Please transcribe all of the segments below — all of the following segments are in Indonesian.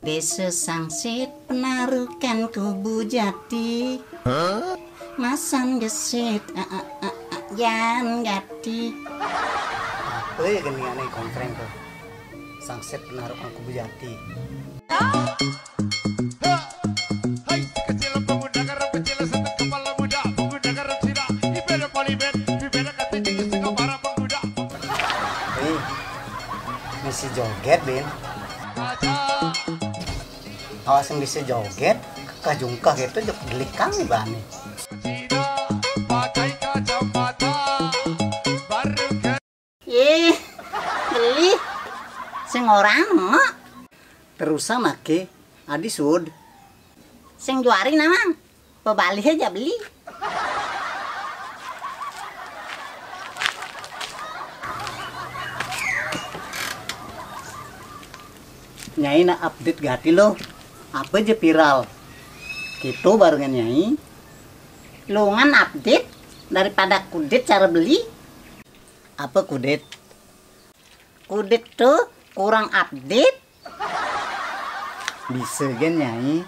Desa sangsit penarukan kubu jati, masan gesit yan gati. Apa ya geningan nih konfreng tuh? Sangsit penarukan kubu jati. Hai kecil pemuda garam kecil setek kepala muda pemuda garam cina ibeda polibet ibeda kating setengah para pemuda. Misi joget bin. Awas yang bisa joget kajungkah gitu jok gelikang nih bani. Cina pakai kacamata baru Beli sing orang mak Terus sama ke adi sud. sing juari namang pebali aja beli. Nyai na update gati lo. Apa aja viral. Gitu barengan nyai. Lungan update daripada kudet cara beli. Apa kudet? Kudet tuh kurang update. Bisa gen nyai.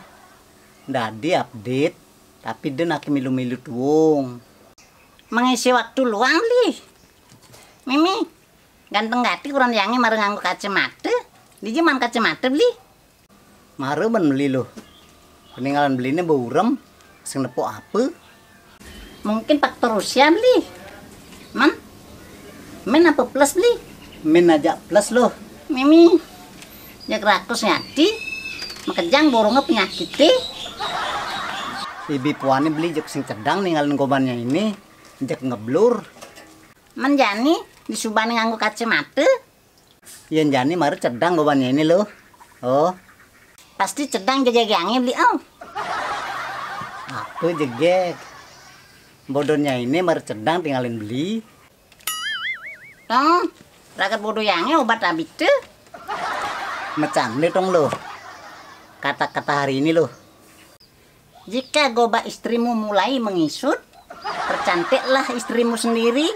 Dadi update. Tapi dia nak milu-milu tuung. Mengisi waktu luang li. Mimi ganteng gati kurang yangi mareng nganggo kacamata. Di zaman kacamata beli. Maru ben beli lo. Peninggalan belinya beurem. Sing nepo apa? Mungkin faktor usia beli. Men apa plus beli? Min aja plus lo. Mimi jak rakus ngati makejang borongnya penyakit Ibi puani beli jek sing cedang ninggalin gobannya ini. Jek ngeblur. menjani disubani nganggo kacamata. Yang jani maru cedang gobannya ini lo. Oh. Pasti cedang jajangannya beli Apa jegek? Bodohnya ini baru cedang tinggalin beli. Tong, ragat bodoh yange obat abis tuh. Macam dong lo. Kata-kata hari ini lo. Jika goba istrimu mulai mengisut, percantiklah istrimu sendiri.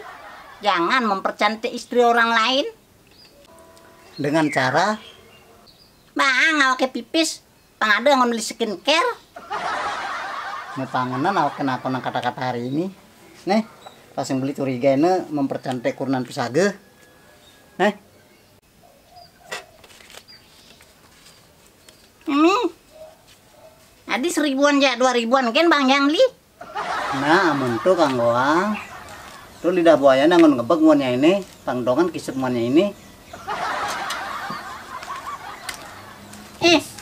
Jangan mempercantik istri orang lain. Dengan cara Bang, awake pipis, pangada ngon beli skincare. ngepanganan awak kena aku kata-kata hari ini. Nih, pas yang beli curiga ini mempercantik kurunan pisage. Nih. Ini, adi 1000-an ya 2000-an kan bang yang beli. Nah, amun tuh kang goang. Tuh lidah buaya nangon ngebek nguannya ini, pangdongan kisep nguannya ini.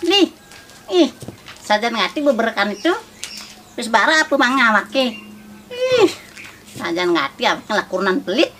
Beli. Sajan ngati beberkan itu. Terus bara apa mangawake. Sajan ngati apa ngelakuran pelit.